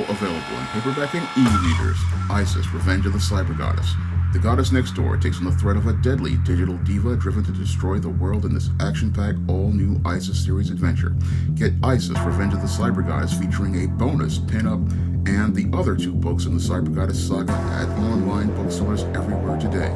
now available in paperback and e-readers. Isis, Revenge of the Cyber Goddess. The goddess next door takes on the threat of a deadly digital diva driven to destroy the world in this action-packed, all-new Isis series adventure. Get Isis, Revenge of the Cyber Goddess featuring a bonus pin-up and the other 2 books in the Cyber Goddess saga at online bookstores everywhere today.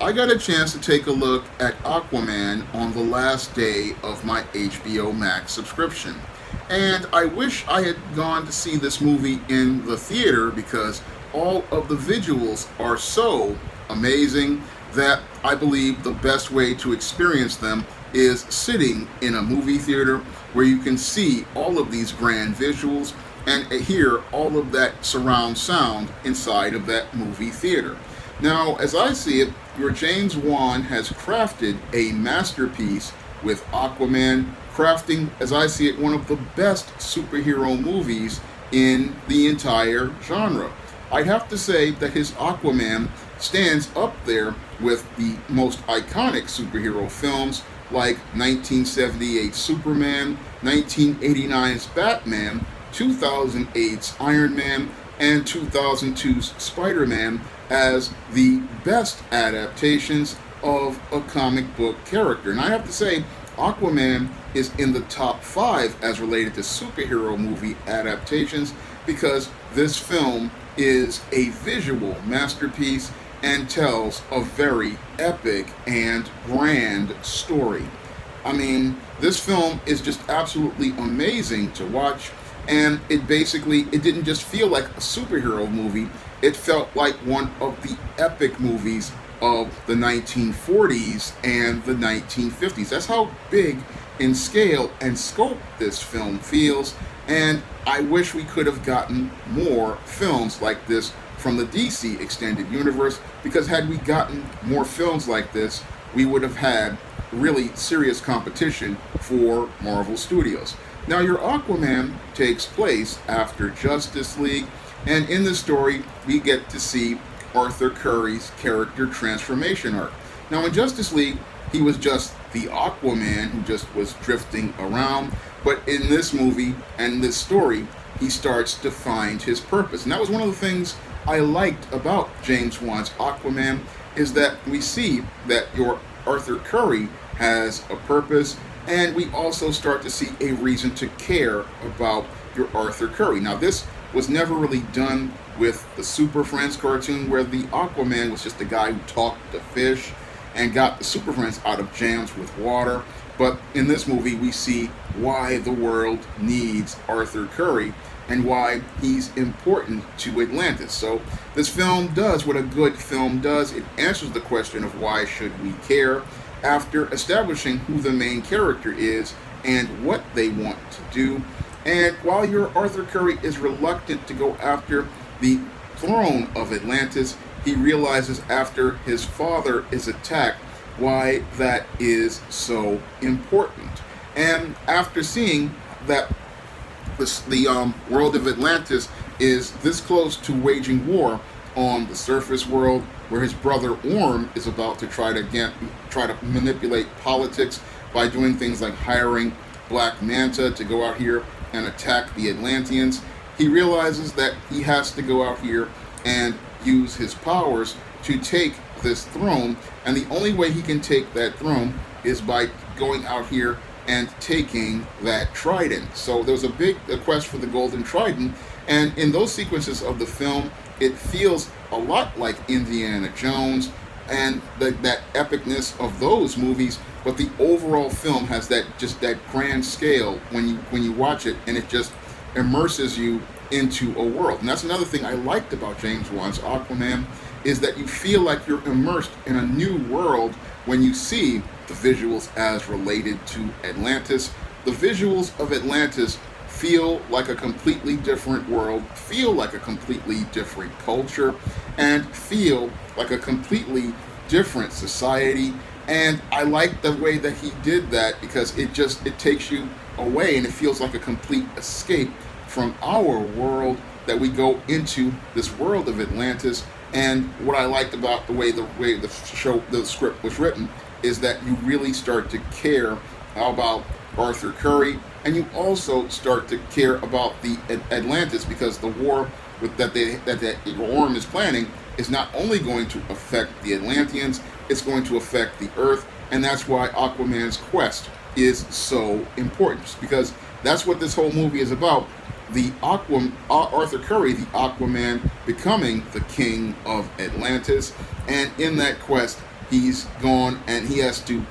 I got a chance to take a look at Aquaman on the last day of my HBO Max subscription. And I wish I had gone to see this movie in the theater because all of the visuals are so amazing that I believe the best way to experience them is sitting in a movie theater where you can see all of these grand visuals and hear all of that surround sound inside of that movie theater. Now, as I see it, your James Wan has crafted a masterpiece with Aquaman, crafting, as I see it, one of the best superhero movies in the entire genre. I'd have to say that his Aquaman stands up there with the most iconic superhero films like 1978's Superman, 1989's Batman, 2008's Iron Man, and 2002's Spider-Man as the best adaptations of a comic book character. And I have to say, Aquaman is in the top 5 as related to superhero movie adaptations because this film is a visual masterpiece and tells a very epic and grand story. I mean, this film is just absolutely amazing to watch, and it didn't just feel like a superhero movie, it felt like one of the epic movies of the 1940s and the 1950s. That's how big in scale and scope this film feels, and I wish we could have gotten more films like this from the DC Extended Universe, because had we gotten more films like this, we would have had really serious competition for Marvel Studios. Now, your Aquaman takes place after Justice League, and in the story, we get to see Arthur Curry's character transformation arc. Now, in Justice League, he was just the Aquaman who just was drifting around, but in this movie and this story, he starts to find his purpose. And that was one of the things I liked about James Wan's Aquaman, is that we see that your Arthur Curry has a purpose, and we also start to see a reason to care about your Arthur Curry. Now, this was never really done with the Super Friends cartoon, where the Aquaman was just a guy who talked to fish and got the Super Friends out of jams with water. But in this movie, we see why the world needs Arthur Curry and why he's important to Atlantis. So this film does what a good film does. It answers the question of why should we care after establishing who the main character is and what they want to do. And while your Arthur Curry is reluctant to go after the throne of Atlantis, he realizes after his father is attacked why that is so important. And after seeing that the world of Atlantis is this close to waging war on the surface world, where his brother Orm is about to try to manipulate politics by doing things like hiring Black Manta to go out here and attack the Atlanteans, he realizes that he has to go out here and use his powers to take this throne, and the only way he can take that throne is by going out here and taking that trident. So there's a big quest for the golden trident, and in those sequences of the film, it feels a lot like Indiana Jones and that epicness of those movies, but the overall film has that grand scale when you watch it, and it just immerses you into a world. And that's another thing I liked about James Wan's Aquaman, is that you feel like you're immersed in a new world when you see the visuals as related to Atlantis. The visuals of Atlantis feel like a completely different world, feel like a completely different culture, and feel like a completely different society. And I like the way that he did that, because it takes you away, and it feels like a complete escape from our world, that we go into this world of Atlantis. And what I liked about the way the script was written is that you really start to care How about Arthur Curry? And you also start to care about the Atlantis, because the war that Orm is planning is not only going to affect the Atlanteans, it's going to affect the Earth, and that's why Aquaman's quest is so important, because that's what this whole movie is about. Arthur Curry, the Aquaman, becoming the king of Atlantis, and in that quest, he's gone and he has to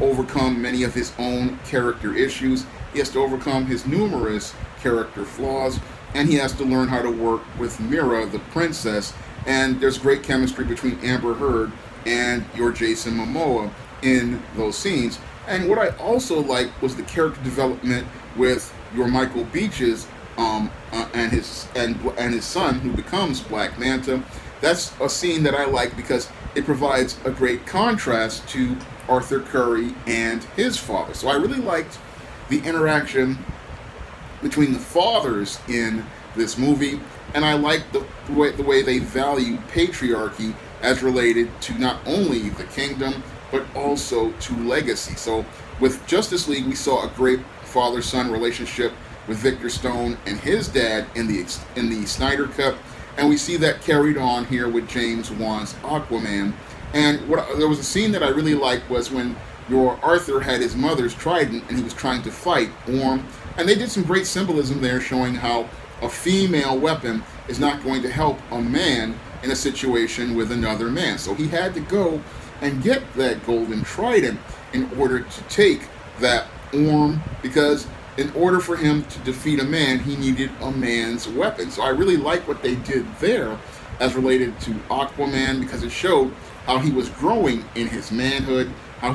overcome many of his own character issues. He has to overcome his numerous character flaws, and he has to learn how to work with Mira, the princess. And there's great chemistry between Amber Heard and your Jason Momoa in those scenes. And what I also liked was the character development with your Michael Beaches and his son, who becomes Black Manta. That's a scene that I like because it provides a great contrast to Arthur Curry and his father. So I really liked the interaction between the fathers in this movie, and I liked the way they value patriarchy as related to not only the kingdom but also to legacy. So with Justice League, we saw a great father-son relationship with Victor Stone and his dad in the Snyder Cut, and we see that carried on here with James Wan's Aquaman. And there was a scene that I really liked was when your Arthur had his mother's trident and he was trying to fight Orm, and they did some great symbolism there showing how a female weapon is not going to help a man in a situation with another man. So he had to go and get that golden trident in order to take that Orm, because in order for him to defeat a man, he needed a man's weapon. So I really like what they did there as related to Aquaman, because it showed how he was growing in his manhood, how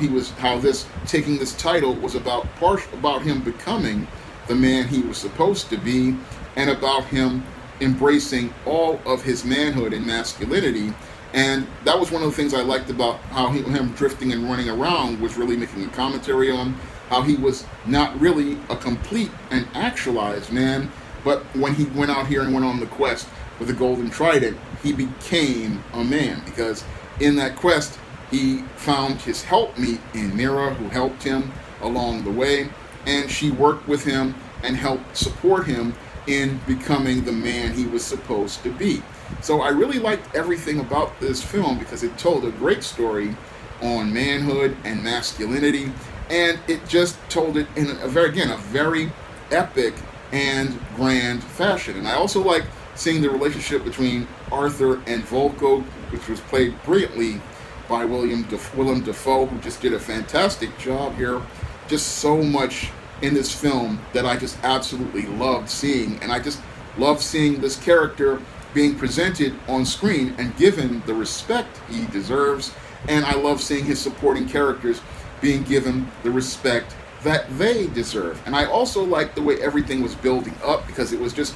this taking this title was about him becoming the man he was supposed to be, and about him embracing all of his manhood and masculinity. And that was one of the things I liked about how him drifting and running around was really making a commentary on how he was not really a complete and actualized man, but when he went out here and went on the quest with the Golden Trident, he became a man, because in that quest, he found his helpmeet in Mira, who helped him along the way, and she worked with him and helped support him in becoming the man he was supposed to be. So I really liked everything about this film because it told a great story on manhood and masculinity, and it just told it in a very epic and grand fashion. And I also like seeing the relationship between Arthur and Volko, which was played brilliantly by Willem Dafoe, who just did a fantastic job here. Just so much in this film that I just absolutely loved seeing, and I just love seeing this character being presented on screen and given the respect he deserves, and I love seeing his supporting characters being given the respect that they deserve. And I also like the way everything was building up, because it was just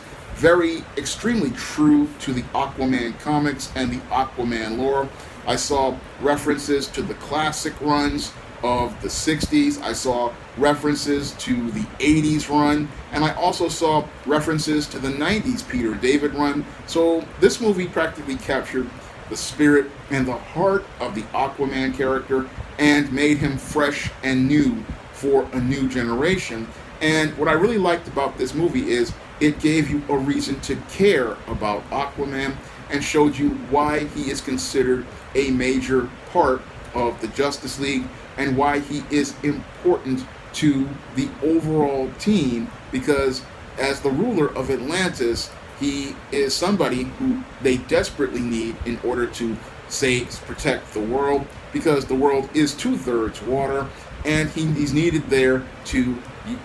extremely true to the Aquaman comics and the Aquaman lore. I saw references to the classic runs of the 60s. I saw references to the 80s run, and I also saw references to the 90s Peter David run. So this movie practically captured the spirit and the heart of the Aquaman character and made him fresh and new for a new generation. And what I really liked about this movie is it gave you a reason to care about Aquaman and showed you why he is considered a major part of the Justice League and why he is important to the overall team, because as the ruler of Atlantis, he is somebody who they desperately need in order to protect the world, because the world is 2/3 water, and he's needed there to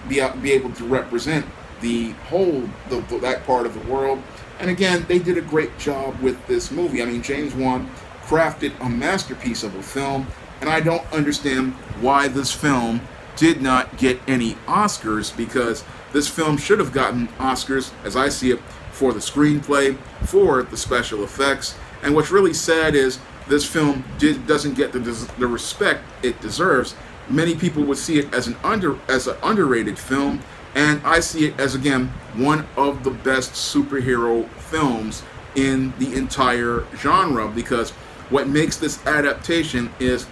be able to represent that part of the world. And again, they did a great job with this movie. I mean, James Wan crafted a masterpiece of a film, and I don't understand why this film did not get any Oscars, because this film should have gotten Oscars, as I see it, for the screenplay, for the special effects. And what's really sad is this film doesn't get the respect it deserves. Many people would see it as an underrated film, and I see it as, again, one of the best superhero films in the entire genre, because what makes this adaptation is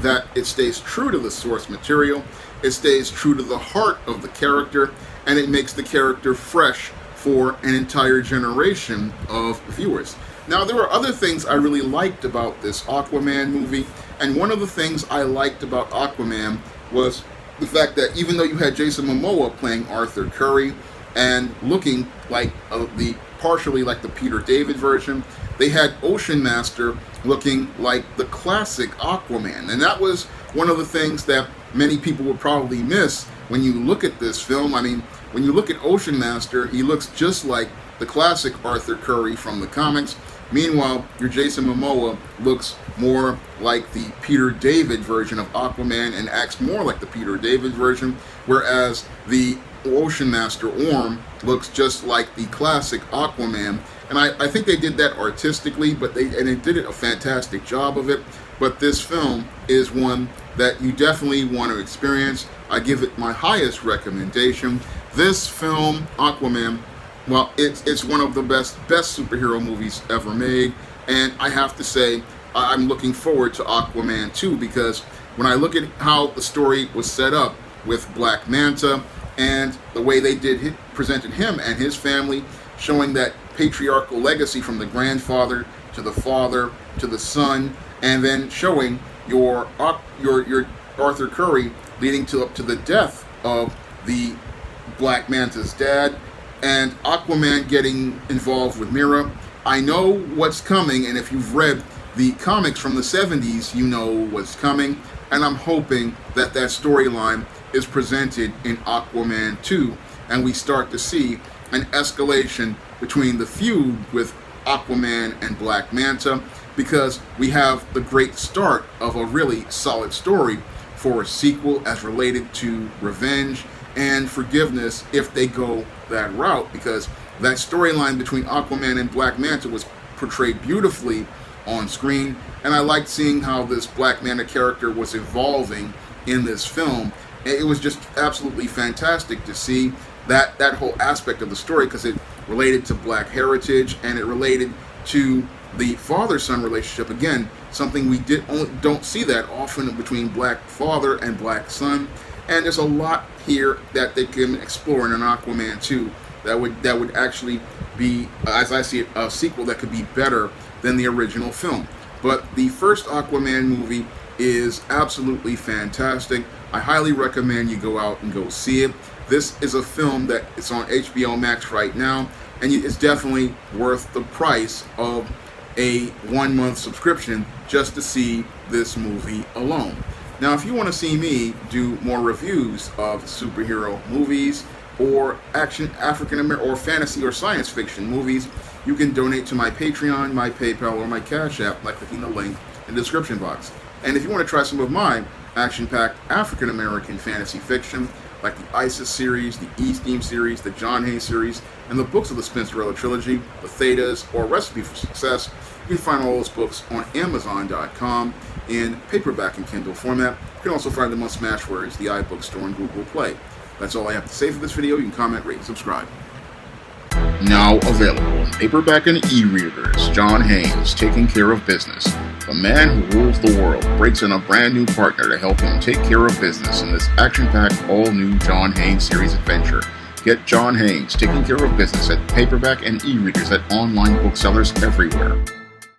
that it stays true to the source material. it stays true to the heart of the character, and it makes the character fresh for an entire generation of viewers. Now, there were other things I really liked about this Aquaman movie, and one of the things I liked about Aquaman was the fact that even though you had Jason Momoa playing Arthur Curry and looking like partially like the Peter David version, they had Ocean Master looking like the classic Aquaman. And that was one of the things that many people would probably miss when you look at this film. I mean, when you look at Ocean Master, he looks just like the classic Arthur Curry from the comics. Meanwhile, your Jason Momoa looks more like the Peter David version of Aquaman and acts more like the Peter David version, whereas the Ocean Master Orm looks just like the classic Aquaman. And I think they did that artistically, but they did a fantastic job of it. But this film is one that you definitely want to experience. I give it my highest recommendation. This film, Aquaman, well, it's one of the best superhero movies ever made, and I have to say I'm looking forward to Aquaman 2, because when I look at how the story was set up with Black Manta and the way they presented him and his family, showing that patriarchal legacy from the grandfather to the father to the son, and then showing your Arthur Curry leading up to the death of the Black Manta's dad, and Aquaman getting involved with Mera. I know what's coming, and if you've read the comics from the 70s, you know what's coming, and I'm hoping that that storyline is presented in Aquaman 2, and we start to see an escalation between the feud with Aquaman and Black Manta, because we have the great start of a really solid story for a sequel as related to revenge and forgiveness if they go that route, because that storyline between Aquaman and Black Manta was portrayed beautifully on screen, and I liked seeing how this Black Manta character was evolving in this film. It was just absolutely fantastic to see that whole aspect of the story, because it related to Black heritage and it related to the father-son relationship. Again, something we don't see that often between Black father and Black son. And there's a lot here that they can explore in an Aquaman 2 that would actually be, as I see it, a sequel that could be better than the original film. But the first Aquaman movie is absolutely fantastic. I highly recommend you go out and go see it. This is a film that it's on HBO Max right now, and it's definitely worth the price of a 1-month subscription just to see this movie alone. Now, if you want to see me do more reviews of superhero movies or action, African American, or fantasy or science fiction movies, you can donate to my Patreon, my PayPal, or my Cash App by clicking the link in the description box. And if you want to try some of my action-packed African American fantasy fiction, like the ISIS series, the E-Steam series, the John Hay series, and the books of the Spencerella trilogy, the Thetas, or Recipe for Success, you can find all those books on Amazon.com in paperback and Kindle format. You can also find them on Smashwords, the iBook Store, and Google Play. That's all I have to say for this video. You can comment, rate, and subscribe. Now available in paperback and e-readers, John Haynes, Taking Care of Business. The man who rules the world breaks in a brand new partner to help him take care of business in this action-packed, all-new John Haynes series adventure. Get John Haynes, Taking Care of Business at paperback and e-readers at online booksellers everywhere.